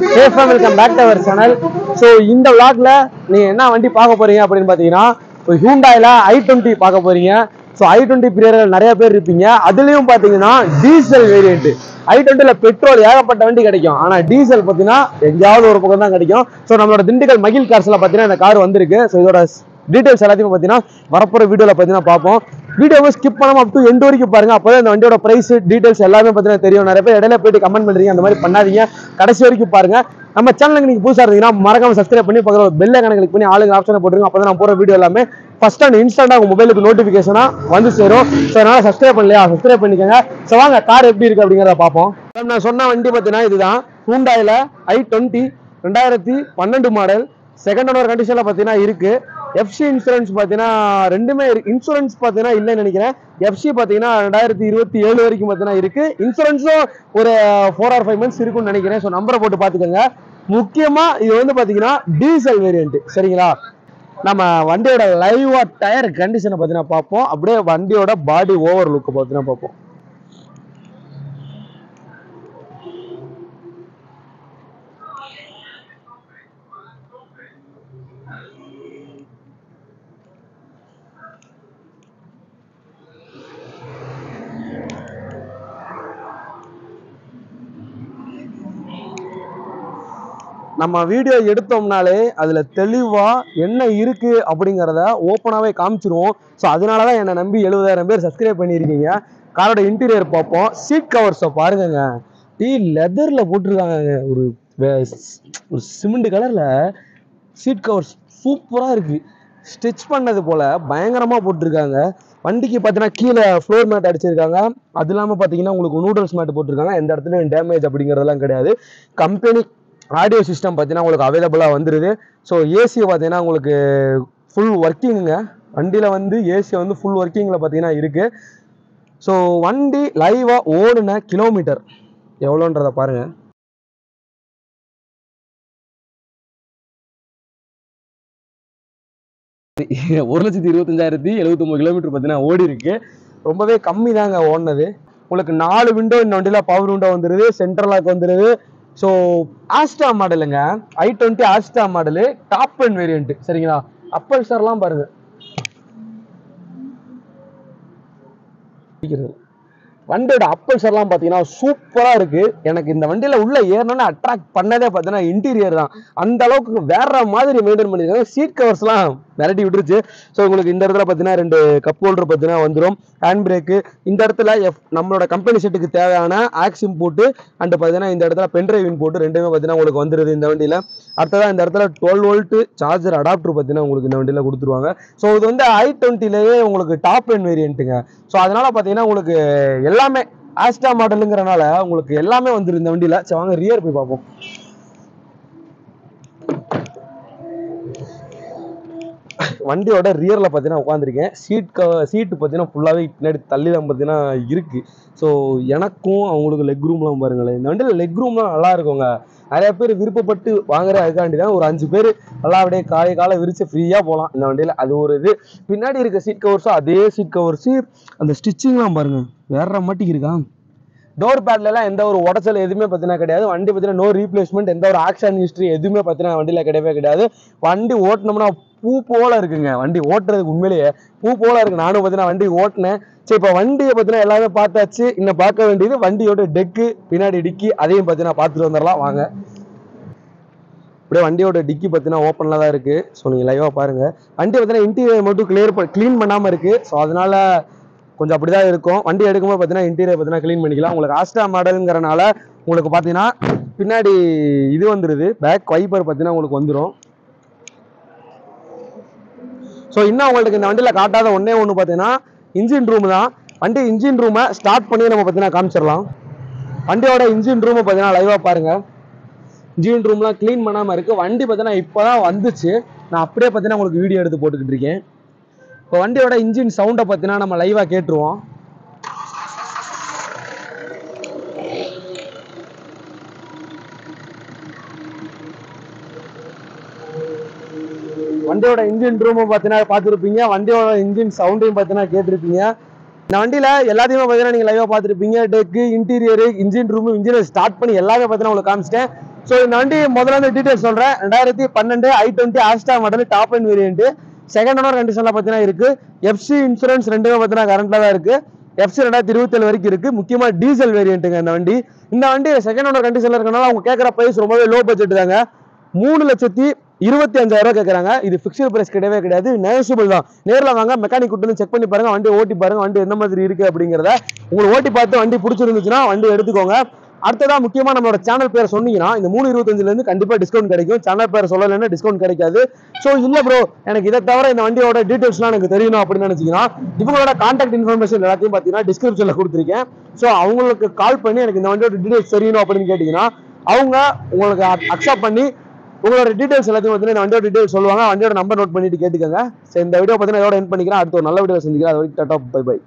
Hey fam, welcome back to our channel. So இந்த vlogல நீங்க என்ன வண்டி பார்க்க போறீங்க அப்படின்னு பாத்தீங்கன்னா ஹியூண்டாயில i20 பார்க்க போறீங்க. ஸோ i20 பிரியர்கள் நிறைய பேர் இருப்பீங்க. அதுலயும் பாத்தீங்கன்னா டீசல் வேரியன்ட். i20ல பெட்ரோல் ஏகப்பட்ட வண்டி கிடைக்கும், ஆனா டீசல் பாத்தீங்கன்னா எங்கேயாவது ஒரு பக்கம் தான் கிடைக்கும். ஸோ நம்மளோட திண்டுக்கல் மகிழ் கார்ஸ்ல பாத்தீங்கன்னா இந்த கார் வந்திருக்கு. ஸோ இதோட டீடைல்ஸ் எல்லாத்தையும் பாத்தீங்கன்னா வரப்போற வீடியோல பாத்தீங்கன்னா பார்ப்போம். வீடியோவை ஸ்கிப் பண்ணாம அப் டு எண்ட் வரைக்கும் பாருங்க. அப்பதான் இந்த வண்டியோட பிரைஸ் டீடைல்ஸ் எல்லாமே பாத்தீங்கன்னா தெரியும். நிறைய பேர் இடையில போயிட்டு கமெண்ட் பண்றீங்க, அந்த மாதிரி பண்ணாதீங்க, கடைசி வரைக்கும் பாருங்க. நம்ம சேனலுக்கு நீங்க புதுசா இருந்தீங்கன்னா மறக்காம சப்ஸ்கிரைப் பண்ணி பக்கத்துல பெல் ஐகானை கிளிக் பண்ணி ஆளுங்க ஆப்ஷனை போட்டுருங்க. அப்பதான் நான் போற வீடியோ எல்லாமே ஃபர்ஸ்ட் அண்ட் இன்ஸ்டன்டா உங்க மொபைலுக்கு நோட்டிபிகேஷனா வந்து சேரும். ஸோ அதனால சப்ஸ்கிரைப் பண்ணலையா, சப்ஸ்கிரைப் பண்ணிக்கோங்க. ஸோ வாங்க கார் எப்படி இருக்கு அப்படிங்கிறத பார்ப்போம். நான் சொன்ன வண்டி பார்த்தீங்கன்னா இதுதான் ஹூண்டாயில i20 2012 மாடல். செகண்ட் ஓனர் கண்டிஷன்ல பார்த்தீங்கன்னா இருக்கு. எஃப்சி இன்சூரன்ஸ் பார்த்தீங்கன்னா ரெண்டுமே இன்சூரன்ஸ் பார்த்தீங்கன்னா இல்லைன்னு நினைக்கிறேன். எஃப்சி பார்த்தீங்கன்னா 2027 வரைக்கும் பார்த்தீங்கன்னா இருக்கு. இன்சூரன்ஸும் ஒரு 4 or 5 months இருக்குன்னு நினைக்கிறேன். ஸோ நம்பரை போட்டு பார்த்துக்கோங்க. முக்கியமா இது வந்து பார்த்தீங்கன்னா டீசல் வேரியன்ட், சரிங்களா? நம்ம வண்டியோட லைவா டயர் கண்டிஷனை பார்த்தீங்கன்னா பார்ப்போம். அப்படியே வண்டியோட பாடி ஓவர் லுக் பார்த்தீங்கன்னா பார்ப்போம். நம்ம வீடியோ எடுத்தோம்னாலே அதுல தெளிவா என்ன இருக்கு அப்படிங்கிறத ஓப்பனாவே காமிச்சிருவோம். ஸோ அதனாலதான் என்னை நம்பி 70,000 பேர் சப்ஸ்கிரைப் பண்ணியிருக்கீங்க. காரோட இன்டீரியர் பார்ப்போம். சீட் கவர்ஸை பாருங்க, லெதர்ல போட்டிருக்காங்க. ஒரு ஒரு சிமெண்ட் கலர்ல சீட் கவர்ஸ் சூப்பரா இருக்கு. ஸ்டிச் பண்ணது போல பயங்கரமா போட்டிருக்காங்க. வண்டிக்கு பார்த்தீங்கன்னா கீழே ஃப்ளோர் மேட் அடிச்சிருக்காங்க. அது இல்லாமல் பார்த்தீங்கன்னா உங்களுக்கு நூடுல்ஸ் மேட் போட்டிருக்காங்க. எந்த இடத்துலையும் டேமேஜ் அப்படிங்கிறதெல்லாம் கிடையாது. கம்பெனி ஆடியோ சிஸ்டம் பார்த்தீங்கன்னா உங்களுக்கு அவைலபிளாக வந்துடுது. ஸோ ஏசி பார்த்தீங்கன்னா உங்களுக்கு ஃபுல் ஒர்க்கிங்குங்க. வண்டியில் வந்து ஏசி வந்து ஃபுல் ஒர்க்கிங்கில் பார்த்தீங்கன்னா இருக்குது. ஸோ வண்டி லைவாக ஓடுன கிலோமீட்டர் எவ்வளோன்றதை பாருங்கள். ஒரு 1,25,079 கிலோமீட்டர் பார்த்தீங்கன்னா ஓடி இருக்கு. ரொம்பவே கம்மி தாங்க ஓடினது. உங்களுக்கு 4 விண்டோ இந்த வண்டியில் பவர் விண்டோ வந்துடுது, சென்ட்ரல் லாக் வந்துடுது. ஸோ ஆஸ்டா மாடலுங்க, i20 Asta model, top and variant, சரிங்களா? அப்பல்சர்லாம் பாருங்க. வண்டியோட அப்பல்சர்லாம் பார்த்தீங்கன்னா சூப்பராக இருக்கு. எனக்கு இந்த வண்டியில உள்ள ஏறணும்னு அட்ராக்ட் பண்ணதே பார்த்தீங்கன்னா இன்டீரியர் தான். அந்த அளவுக்கு வேற மாதிரி மெயின்டைன் பண்ணிருக்காங்க. சீட் கவர்ஸ்லாம் மிரட்டி விட்டுருச்சு. ஸோ உங்களுக்கு இந்த இடத்துல பார்த்தீங்கன்னா 2 கப் ஹோல்டர் பார்த்தீங்கன்னா வந்துடும். ஹேண்ட் பிரேக்கு இந்த இடத்துல நம்மளோட கம்பெனி செட்டுக்கு தேவையான ஆக்சிம் போட்டு அண்ட் பார்த்தீங்கன்னா இந்த இடத்துல பென்ட்ரைவின் போட்டு ரெண்டுமே பார்த்தீங்கன்னா உங்களுக்கு வந்துடுது இந்த வண்டியில். அடுத்ததான் இந்த இடத்துல 12 வோல்ட் சார்ஜர் அடாப்டர் பார்த்தீங்கன்னா உங்களுக்கு இந்த வண்டியில் கொடுத்துருவாங்க. ஸோ இது வந்து i20லேயே உங்களுக்கு டாப் அண்ட் வேரியன்ட்டுங்க. ஸோ அதனால பார்த்தீங்கன்னா உங்களுக்கு எல்லாமே ஆஸ்டா மாடலுங்கிறனால உங்களுக்கு எல்லாமே வந்துடும் இந்த வண்டியில். சரி வாங்க ரியர் போய் பார்ப்போம். வண்டியோட ரியர்ல பார்த்தீங்கன்னா உட்காந்துருக்கேன். சீட்டு பார்த்தீங்கன்னா ஃபுல்லாகவே பின்னாடி தள்ளி தான் பார்த்தீங்கன்னா இருக்கு. ஸோ எனக்கும் அவங்களுக்கு லெக் ரூம்லாம் பாருங்களேன். இந்த வண்டியில் லெக் ரூம்லாம் நல்லா இருக்குங்க. நிறைய பேர் விருப்பப்பட்டு வாங்குற அதுக்காண்டி தான் ஒரு 5 பேர் நல்லா அப்படியே காலை விரிச்சு ஃப்ரீயாக போகலாம் இந்த வண்டியில். அது ஒரு இது. பின்னாடி இருக்க சீட் கவர்ஸும் அதே சீட் கவர்ஸு, அந்த ஸ்டிச்சிங்லாம் பாருங்க வேற மாட்டிக்கு இருக்கா. டோர் பேட்லாம் எந்த ஒரு உடச்சல் எதுவுமே பார்த்தீங்கன்னா கிடையாது. வண்டி பார்த்தீங்கன்னா நோ ரீப்ளேஸ்மெண்ட், எந்த ஒரு ஆக்ஷன் ஹிஸ்ட்ரி எதுவுமே பார்த்தீங்கன்னா வண்டியில் கிடையவே கிடையாது. வண்டி ஓட்டினோம்னா பூ போல இருக்குங்க. வண்டி ஓட்டுறதுக்கு உண்மையிலேயே பூ போல இருக்கு. நானும் பார்த்தீங்கன்னா வண்டி ஓட்டினேன். சரி இப்போ வண்டியை பார்த்தீங்கன்னா எல்லாமே பார்த்தாச்சு. இன்னும் பார்க்க வேண்டியது வண்டியோட டெக்கு, பின்னாடி டிக்கி, அதையும் பார்த்தீங்கன்னா பார்த்துட்டு வந்துடலாம் வாங்க. அப்படியே வண்டியோட டிக்கி பார்த்தீங்கன்னா ஓப்பனில் தான் இருக்கு. ஸோ நீங்கள் லைவாக பாருங்க. வண்டி பார்த்தீங்கன்னா இன்டீரியர் மட்டும் க்ளீன் பண்ணாமல் இருக்கு. ஸோ அதனால கொஞ்சம் அப்படிதான் இருக்கும். வண்டி எடுக்கும்போது பார்த்தீங்கன்னா இன்டீரியர் பார்த்தீங்கன்னா க்ளீன் பண்ணிக்கலாம். உங்களுக்கு ஆஸ்டா மாடலுங்கிறனால உங்களுக்கு பார்த்தீங்கன்னா பின்னாடி இது வந்துடுது, பேக் வைப்பர் பார்த்தீங்கன்னா உங்களுக்கு வந்துடும். ஸோ இன்னும் உங்களுக்கு இந்த வண்டியில் காட்டாத ஒன்று பார்த்தீங்கன்னா இன்ஜின் ரூம் தான். வண்டி இன்ஜின் ரூமை ஸ்டார்ட் பண்ணி நம்ம பார்த்தீங்கன்னா காமிச்சிடலாம். வண்டியோட இன்ஜின் ரூமை பார்த்தீங்கன்னா லைவாக பாருங்க. இன்ஜின் ரூம்லாம் க்ளீன் பண்ணாமல் இருக்குது. வண்டி பார்த்தீங்கன்னா இப்போ தான் வந்துச்சு. நான் அப்படியே பார்த்தீங்கன்னா உங்களுக்கு வீடியோ எடுத்து போட்டுக்கிட்டு இருக்கேன். இப்போ வண்டியோட இன்ஜின் சவுண்டை பார்த்தீங்கன்னா நம்ம லைவாக கேட்டுருவோம். வண்டியோட இன்ஜின் ரூமும் பார்த்தீங்கன்னா பார்த்துருப்பீங்க. வண்டியோட இன்ஜின் சவுண்டையும் பார்த்தீங்கன்னா கேட்டிருப்பீங்க. இந்த வண்டியில எல்லாத்தையுமே பார்த்தீங்கன்னா நீங்க லைவா பார்த்துருப்பீங்க. Deck, interior, engine room, engineer start பண்ணி எல்லாமே பார்த்தீங்கன்னா உங்களுக்கு காமிச்சிட்டேன். ஸோ இந்த வண்டி முதல்ல வந்து டீடைல்ஸ் சொல்றேன். 2012 i20 Asta model top and variant, second owner கண்டிஷன்ல பார்த்தீங்கன்னா இருக்கு. எஃப்சி இன்சூரன்ஸ் ரெண்டுமே பார்த்தீங்கன்னா கரண்ட்ல தான் இருக்கு. எஃப்சி 2027 வரைக்கும் இருக்கு. முக்கியமா டீசல் வேரியன்ட்டுங்க இந்த வண்டி. இந்த வண்டி செகண்ட் ஓனர் கண்டிஷன்ல இருக்கனால அவங்க கேட்கற பிரைஸ் ரொம்பவே லோ பட்ஜெட் தாங்க. 3,25,000 கேட்கறாங்க. இது பிக்ஸ்டு பிரைஸ் கிடையவே கிடையாது, நெகோஷியபிள் தான். நேரில் வாங்க, மெக்கானிக் கூட்டு செக் பண்ணி பாருங்க, வண்டி ஓட்டி பாருங்க, வண்டி எந்த மாதிரி இருக்கு அப்படிங்கிறத. உங்களுக்கு ஓட்டி பார்த்து வண்டி பிடிச்சிருந்துச்சுன்னா வண்டி எடுத்துக்கோங்க. அடுத்ததா முக்கியமா நம்மளோட சேனல் பேர் சொன்னீங்கன்னா இந்த 325 இருந்து கண்டிப்பா டிஸ்கவுண்ட் கிடைக்கும். சேனல் பேர் சொல்லலைன்னா டிஸ்கவுண்ட் கிடைக்காது. ஸோ இல்ல ப்ரோ எனக்கு இதை தவிர இந்த வண்டியோட டீடைல்ஸ்லாம் எனக்கு தெரியணும் அப்படின்னு நினைச்சீங்கன்னா இவங்களோட கான்டாக்ட் இன்ஃபர்மேஷன் எல்லாத்தையும் பார்த்தீங்கன்னா டிஸ்கிரிப்ஷன்ல கொடுத்துருக்கேன். ஸோ அவங்களுக்கு கால் பண்ணி எனக்கு இந்த வண்டியோட டீடைல்ஸ் தெரியணும் அப்படின்னு கேட்டீங்கன்னா அவங்க உங்களுக்கு அக்செப்ட் பண்ணி உங்களோட டீடைல்ஸ் எல்லாத்தையும் பார்த்தீங்கன்னா இந்த வண்டியோட டீடைல்ஸ் சொல்லுவாங்க. வண்டியோட நம்பர் நோட் பண்ணிட்டு கேட்டுக்கோங்க. ஸோ இந்த வீடியோ பார்த்தீங்கன்னா இதோட எண்ட் பண்ணிக்கிறேன். அடுத்த ஒரு நல்ல வீடியோ செஞ்சுக்கிறேன். அது வரைக்கும் டாடா பை பை.